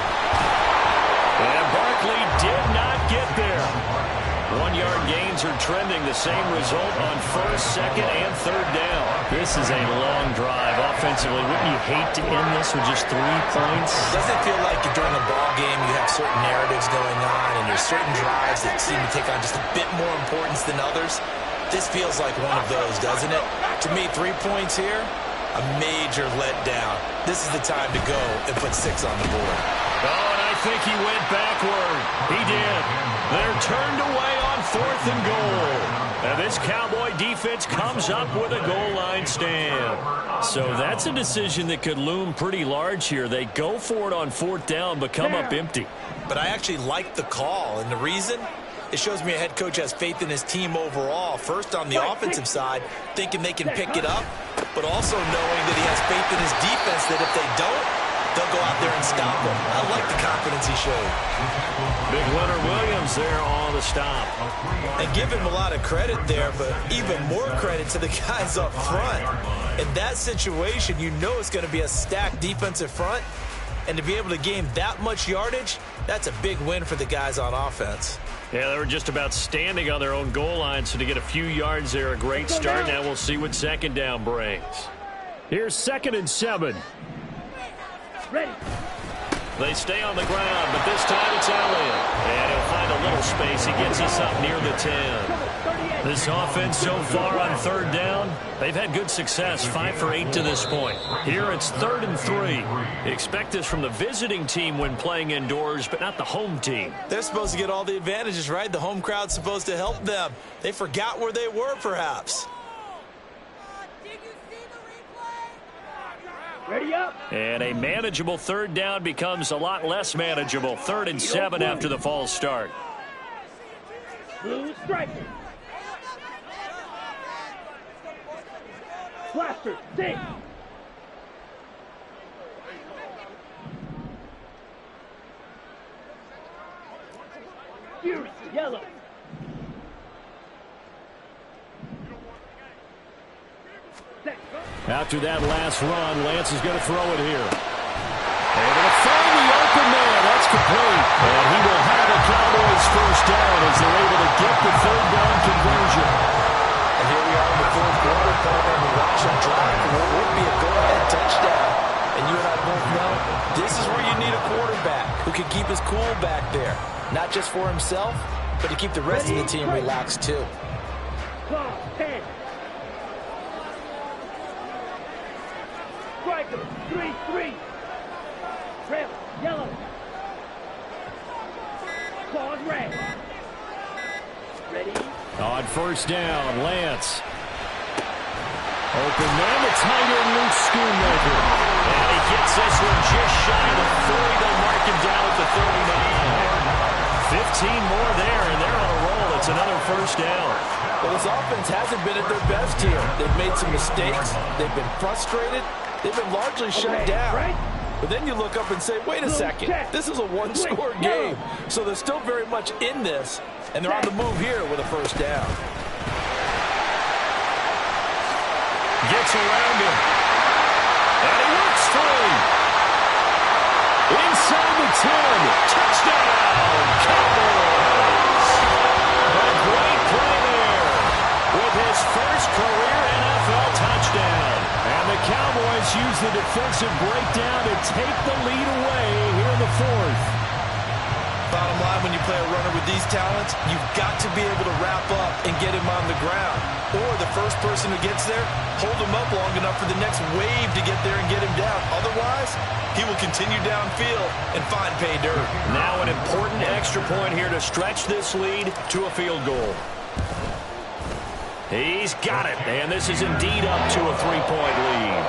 And Barkley did not get there. 1-yard gains are trending. The same result on 1st, 2nd, and 3rd down. This is a long drive offensively. Wouldn't you hate to end this with just 3 points? Doesn't it feel like during a ball game you have certain narratives going on and there's certain drives that seem to take on just a bit more importance than others? This feels like one of those, doesn't it? To me, 3 points here, a major letdown. This is the time to go and put 6 on the board. Oh, and I think he went backward. He did. They're turned away on 4th and goal. And this Cowboy defense comes up with a goal line stand. So that's a decision that could loom pretty large here. They go for it on 4th down, but come up empty. But I actually like the call, and the reason? It shows me a head coach has faith in his team overall. First on the offensive side, thinking they can pick it up, but also knowing that he has faith in his defense that if they don't, they'll go out there and stop him. I like the confidence he showed. Big Leonard Williams there on the stop. And give him a lot of credit there, but even more credit to the guys up front. In that situation, you know it's going to be a stacked defensive front, and to be able to gain that much yardage, that's a big win for the guys on offense. Yeah, they were just about standing on their own goal line, so to get a few yards there, a great start. Now we'll see what 2nd down brings. Here's 2nd and 7. Ready. They stay on the ground, but this time it's Elliott. And he'll find a little space. He gets us up near the 10. This offense so far on 3rd down, they've had good success, 5 for 8 to this point. Here it's 3rd and 3. Expect this from the visiting team when playing indoors, but not the home team. They're supposed to get all the advantages, right? The home crowd's supposed to help them. They forgot where they were, perhaps. Ready up. And a manageable 3rd down becomes a lot less manageable. 3rd and 7 after the false start. Blue striker. Blaster, 6. Fury, yellow. After that last run, Lance is going to throw it here. Able to find the open man. That's complete. And he will have the Cowboys 1st down as they're able to get the 3rd down conversion. And here we are in the 4th quarter, and we watch them drive for what would be a go-ahead touchdown. And you and I both know this is where you need a quarterback who can keep his cool back there. Not just for himself, but to keep the rest of the team relaxed too. 10. Striker, 3-3. Red, yellow. Claws red. Ready? On 1st down, Lance. Open man, the tight end, Luke Schoonmaker. And he gets this one just shy of the 40. They'll mark him down at the 39. 15 more there, and they're on a roll. It's another 1st down. Well, this offense hasn't been at their best here. They've made some mistakes. They've been frustrated. They've been largely shut down. Right? But then you look up and say, wait a second, this is a one-score game. So they're still very much in this, and they're on the move here with a first down. Gets around him. And he works through. Inside the 10. Touchdown, Cowboys. A great play there with his first career NFL touchdown. And the Cowboys use the defensive breakdown to take the lead away here in the fourth. Bottom line, when you play a runner with these talents, you've got to be able to wrap up and get him on the ground. Or the first person who gets there, hold him up long enough for the next wave to get there and get him down. Otherwise, he will continue downfield and find pay dirt. Now an important extra point here to stretch this lead to a field goal. He's got it, and this is indeed up to a 3-point lead.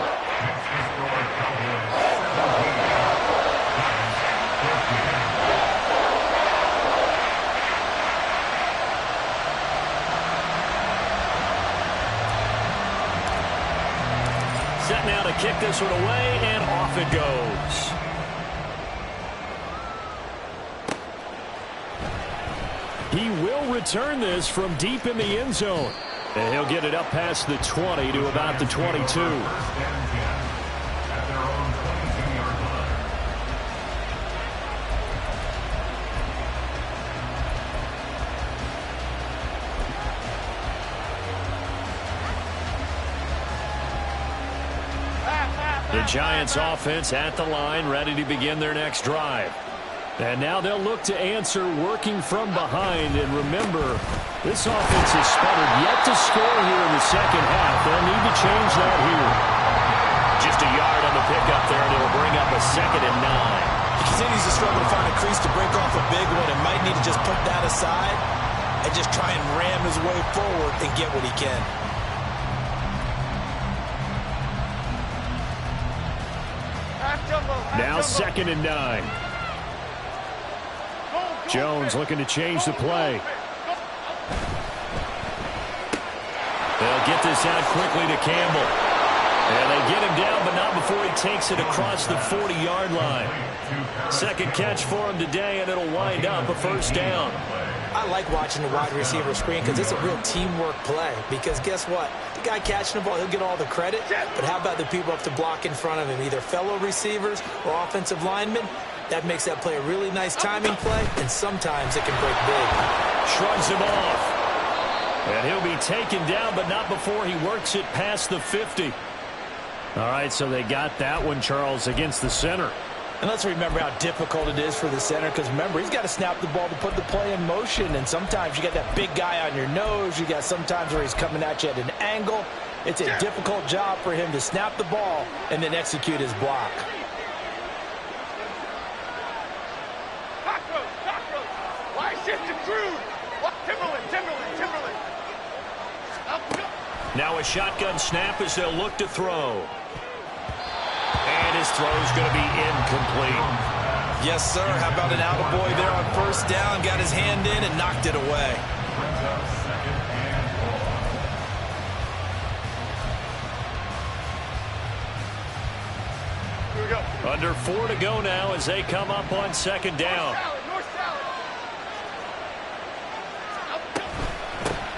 Set now to kick this one away, and off it goes. He will return this from deep in the end zone. And he'll get it up past the 20 to about the 22. The Giants offense at the line, ready to begin their next drive. And now they'll look to answer working from behind. And remember, this offense has sputtered yet to score here in the second half. They'll need to change that here. Just a yard on the pickup there, and it'll bring up a 2nd and 9. He continues to struggle to find a crease to break off a big one and might need to just put that aside and just try and ram his way forward and get what he can. Now 2nd and 9. Jones looking to change the play. They'll get this out quickly to Campbell. And they get him down, but not before he takes it across the 40-yard line. Second catch for him today, and it'll wind up a first down. I like watching the wide receiver screen because it's a real teamwork play. Because guess what? The guy catching the ball, he'll get all the credit. But how about the people up to block in front of him, either fellow receivers or offensive linemen? That makes that play a really nice timing play, and sometimes it can break big. Shrugs him off. And he'll be taken down, but not before he works it past the 50. All right, so they got that one, Charles, against the center. And let's remember how difficult it is for the center, because remember, he's got to snap the ball to put the play in motion, and sometimes you got that big guy on your nose. You got sometimes where he's coming at you at an angle. It's a difficult job for him to snap the ball and then execute his block. Now a shotgun snap as they'll look to throw. And his throw's going to be incomplete. Yes, sir. How about an attaboy there on first down? Got his hand in and knocked it away. Here we go. Under 4 to go now as they come up on second down.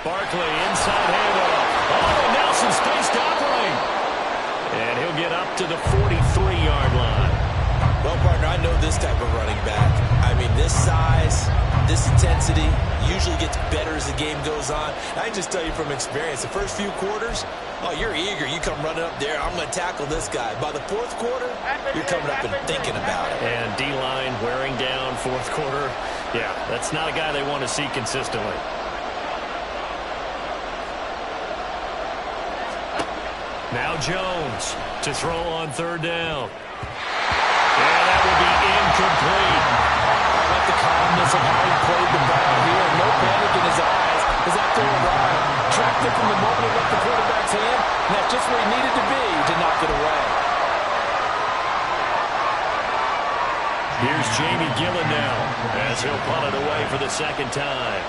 Barkley inside handoff. Oh, Nelson space to operate. And he'll get up to the 43-yard line. Well, partner, I know this type of running back. I mean, this size, this intensity usually gets better as the game goes on. I can just tell you from experience, the first few quarters, oh, you're eager. You come running up there, I'm going to tackle this guy. By the fourth quarter, you're coming up and thinking about it. And D-line wearing down fourth quarter. Yeah, that's not a guy they want to see consistently. Now Jones to throw on third down. And that will be incomplete. I like the calmness of how he played the ball here. No panic in his eyes as after a while, tracked it from the moment it left the quarterback's hand, and that's just where he needed to be to knock it away. Here's Jamie Gillen now as he'll punt it away for the second time.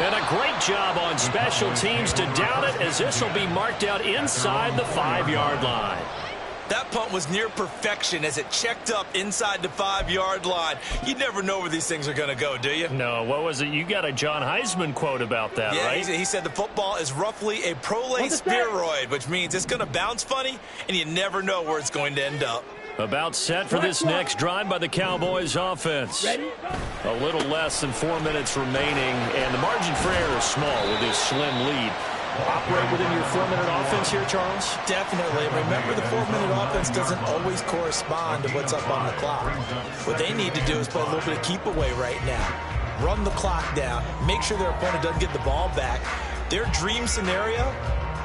And a great job on special teams to down it, as this will be marked out inside the 5-yard line. That punt was near perfection as it checked up inside the 5-yard line. You never know where these things are going to go, do you? No, what was it? You got a John Heisman quote about that, yeah, right? He said the football is roughly a prolate spheroid, which means it's going to bounce funny, and you never know where it's going to end up. About set for this next drive by the Cowboys offense. Ready? A little less than 4 minutes remaining, and the margin for error is small with this slim lead. Operate within your 4-minute offense here, Charles? Definitely. Remember, the 4-minute offense doesn't always correspond to what's up on the clock. What they need to do is play a little bit of keep away right now. Run the clock down. Make sure their opponent doesn't get the ball back. Their dream scenario,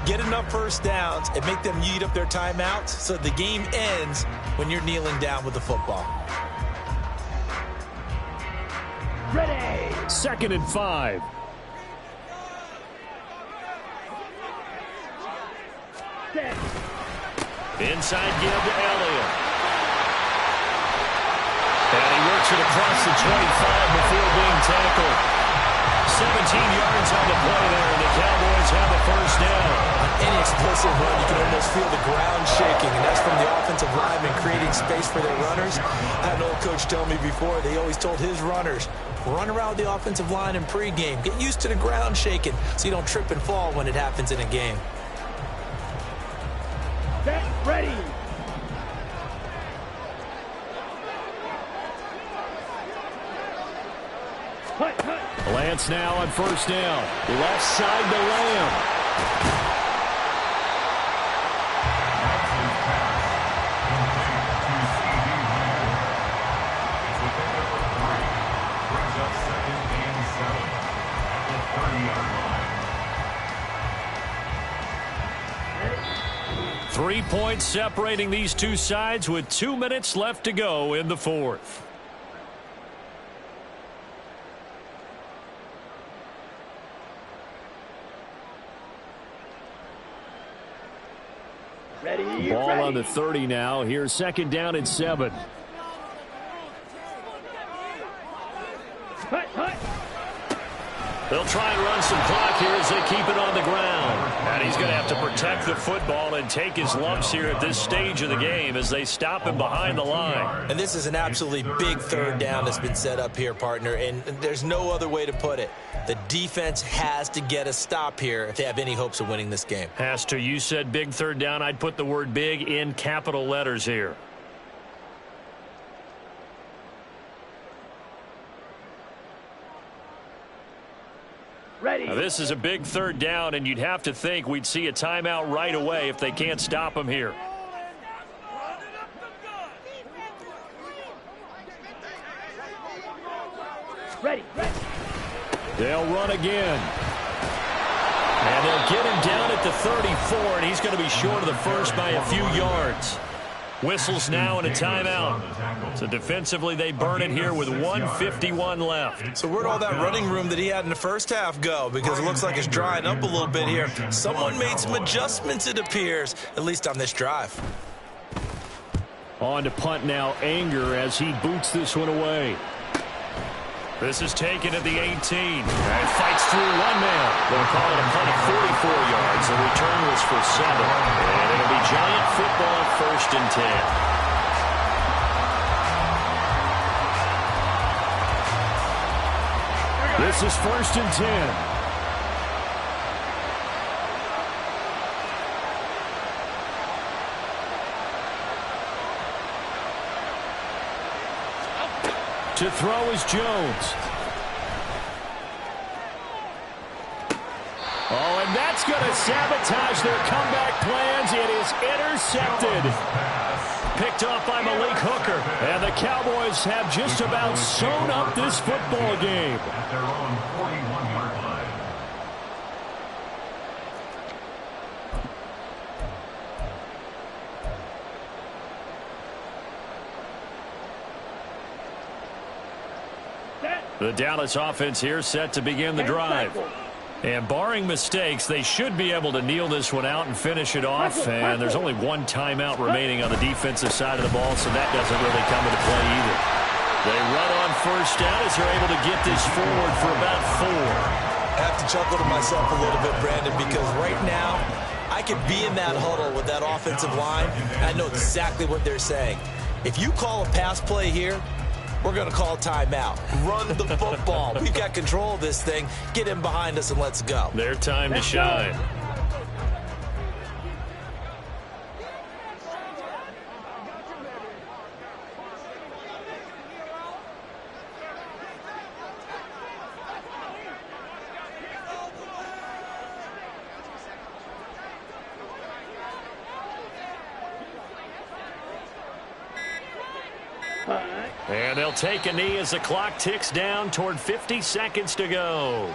get enough first downs and make them eat up their timeouts so the game ends when you're kneeling down with the football. Ready. 2nd and 5. Set. Inside give to Elliott. And he works it across the 25 before being tackled. 17 yards on the play there, and the Cowboys have a first down. On any explosive run, you can almost feel the ground shaking, and that's from the offensive linemen creating space for their runners. I had an old coach tell me before, they always told his runners, run around the offensive line in pregame. Get used to the ground shaking so you don't trip and fall when it happens in a game. Set. Ready. Hut, hut. Lance now on first down. Left side to Lamb. Brings up 2nd and 7 at the 30-yard line. 3 points separating these two sides with 2 minutes left to go in the 4th. Ready. Ball Ready. on the 30 now. Here's 2nd down and 7. Hut, hut. They'll try and run some clock here as they keep it on the ground. And he's going to have to protect the football and take his lumps here at this stage of the game as they stop him behind the line. And this is an absolutely big 3rd down that's been set up here, partner, and there's no other way to put it. The defense has to get a stop here if they have any hopes of winning this game. Has to. You said big 3rd down. I'd put the word big in capital letters here. Ready. Now, this is a big 3rd down, and you'd have to think we'd see a timeout right away if they can't stop him here. Ready. Ready. They'll run again. And they'll get him down at the 34, and he's going to be short of the first by a few yards. Whistles now and a timeout. So defensively, they burn it here with 1:51 left. So where'd all that running room that he had in the first half go? Because it looks like it's drying up a little bit here. Someone made some adjustments, it appears, at least on this drive. On to punt now, Anger, as he boots this one away. This is taken at the 18. And fights through one man. They'll call it a punt of 44 yards. The return was for 7. And it'll be Giant football, 1st and 10. This is 1st and 10. To throw is Jones. Oh, and that's going to sabotage their comeback plans. It is intercepted. Picked off by Malik Hooker. And the Cowboys have just about sewn up this football game. At their own 41-yard line. The Dallas offense here set to begin the drive. And barring mistakes, they should be able to kneel this one out and finish it off. And there's only one timeout remaining on the defensive side of the ball, so that doesn't really come into play either. They run on first down as they're able to get this forward for about 4. I have to chuckle to myself a little bit, Brandon, because right now I could be in that huddle with that offensive line, and I know exactly what they're saying. If you call a pass play here, we're going to call timeout. Run the football. We've got control of this thing. Get in behind us and let's go. Their time to shine. And they'll take a knee as the clock ticks down toward 50 seconds to go.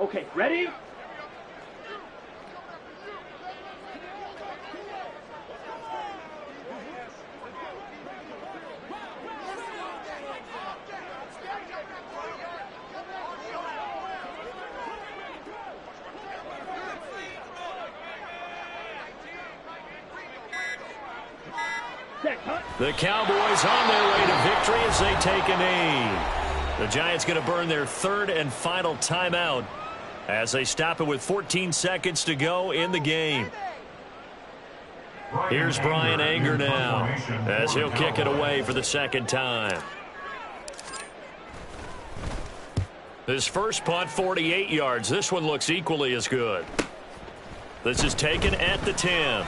Okay, ready? The Cowboys on their way to victory as they take a knee. The Giants going to burn their third and final timeout as they stop it with 14 seconds to go in the game. Here's Bryan Anger now as he'll kick it away for the second time. His first punt, 48 yards. This one looks equally as good. This is taken at the 10.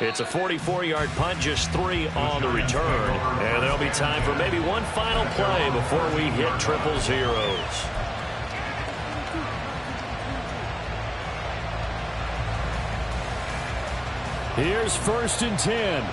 It's a 44-yard punt, just 3 on the return. And there'll be time for maybe one final play before we hit triple zeros. Here's 1st and 10.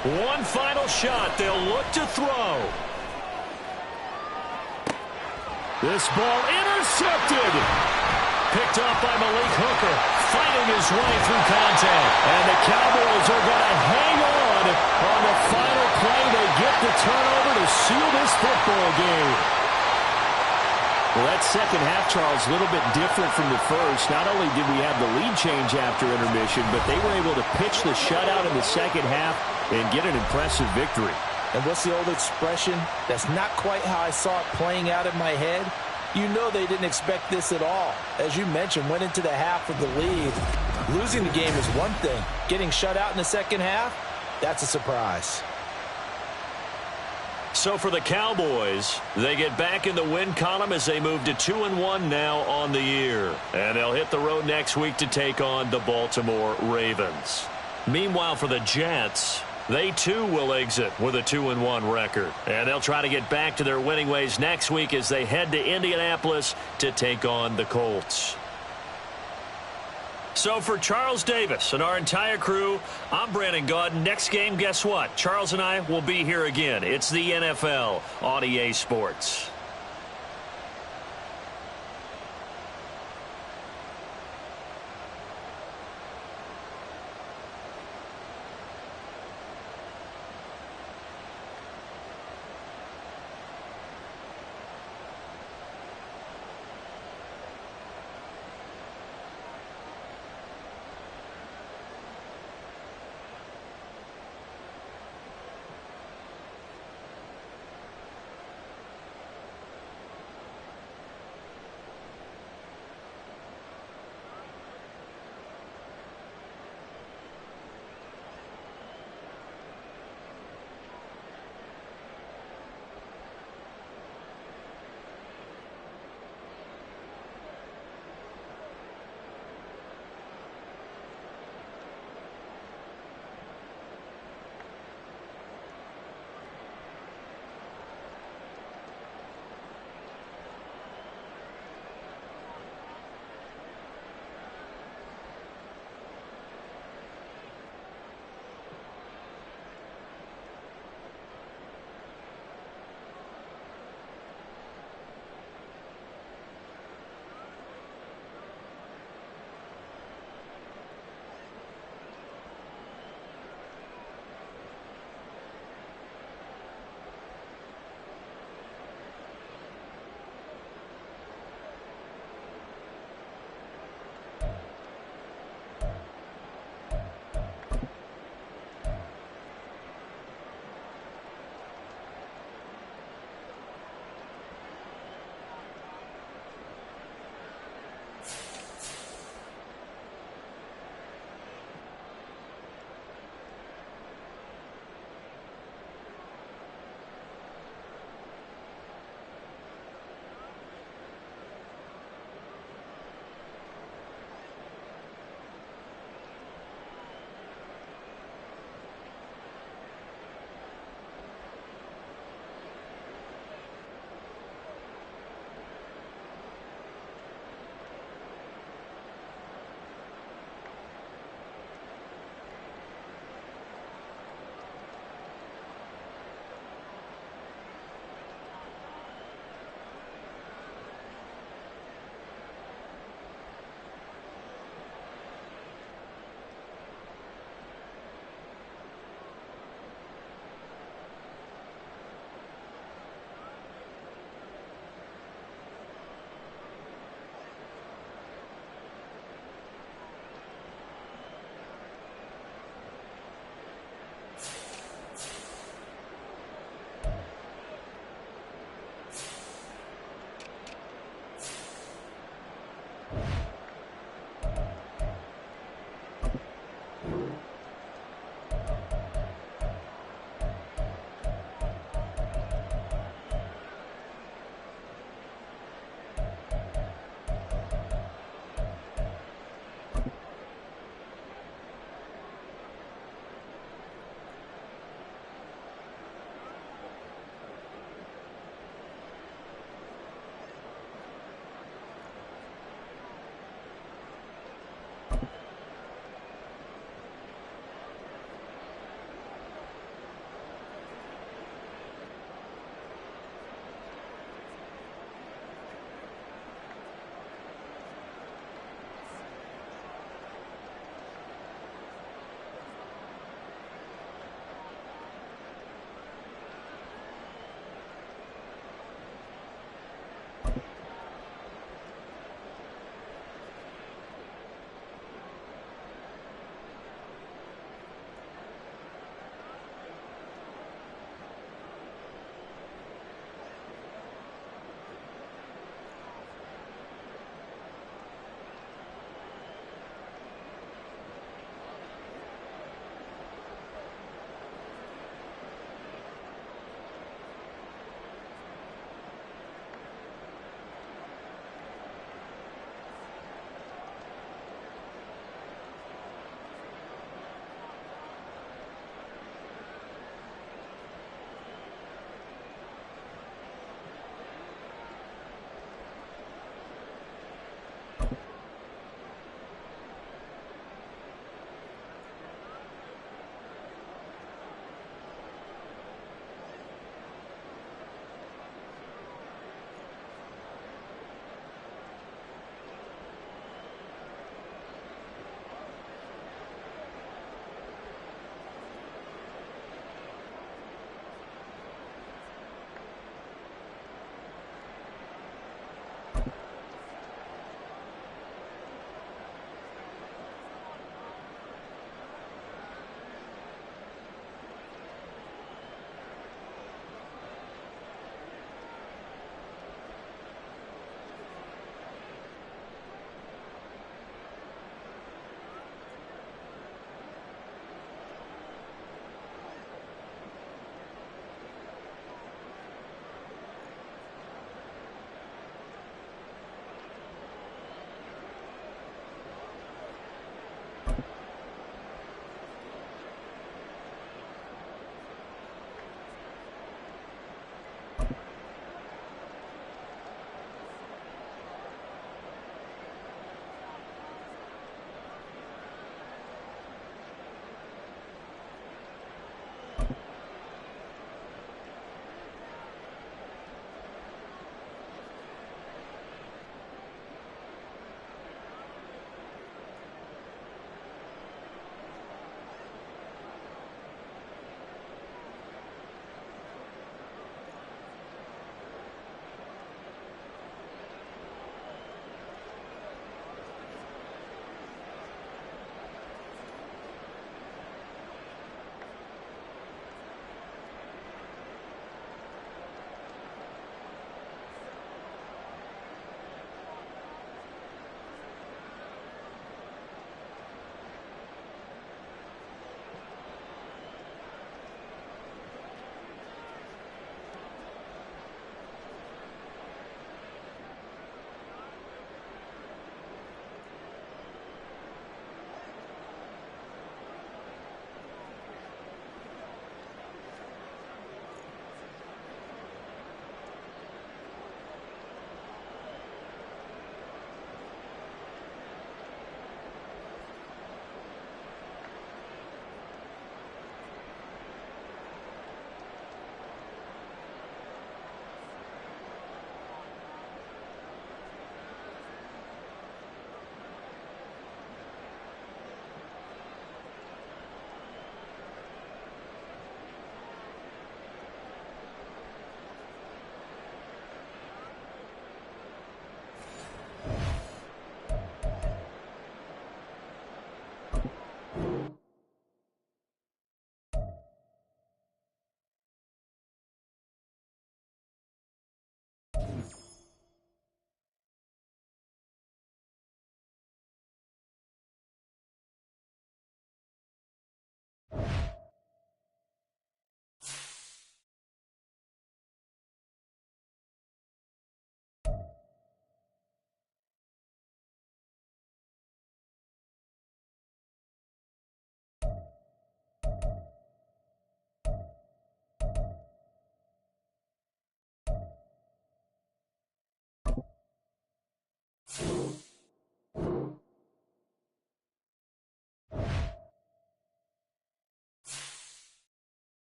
One final shot. They'll look to throw. This ball intercepted. Picked up by Malik Hooker. Fighting his way through contact. And the Cowboys are going to hang on the final play. They get the turnover to seal this football game. Well, that second half, Charles, a little bit different from the first. Not only did we have the lead change after intermission, but they were able to pitch the shutout in the second half and get an impressive victory. And what's the old expression? That's not quite how I saw it playing out in my head. You know they didn't expect this at all. As you mentioned, went into the half with the lead. Losing the game is one thing. Getting shut out in the second half, that's a surprise. So for the Cowboys, they get back in the win column as they move to 2-1 now on the year. And they'll hit the road next week to take on the Baltimore Ravens. Meanwhile, for the Jets, they too will exit with a 2-1 record. And they'll try to get back to their winning ways next week as they head to Indianapolis to take on the Colts. So for Charles Davis and our entire crew, I'm Brandon Gaudin. Next game, guess what? Charles and I will be here again. It's the NFL on EA Sports.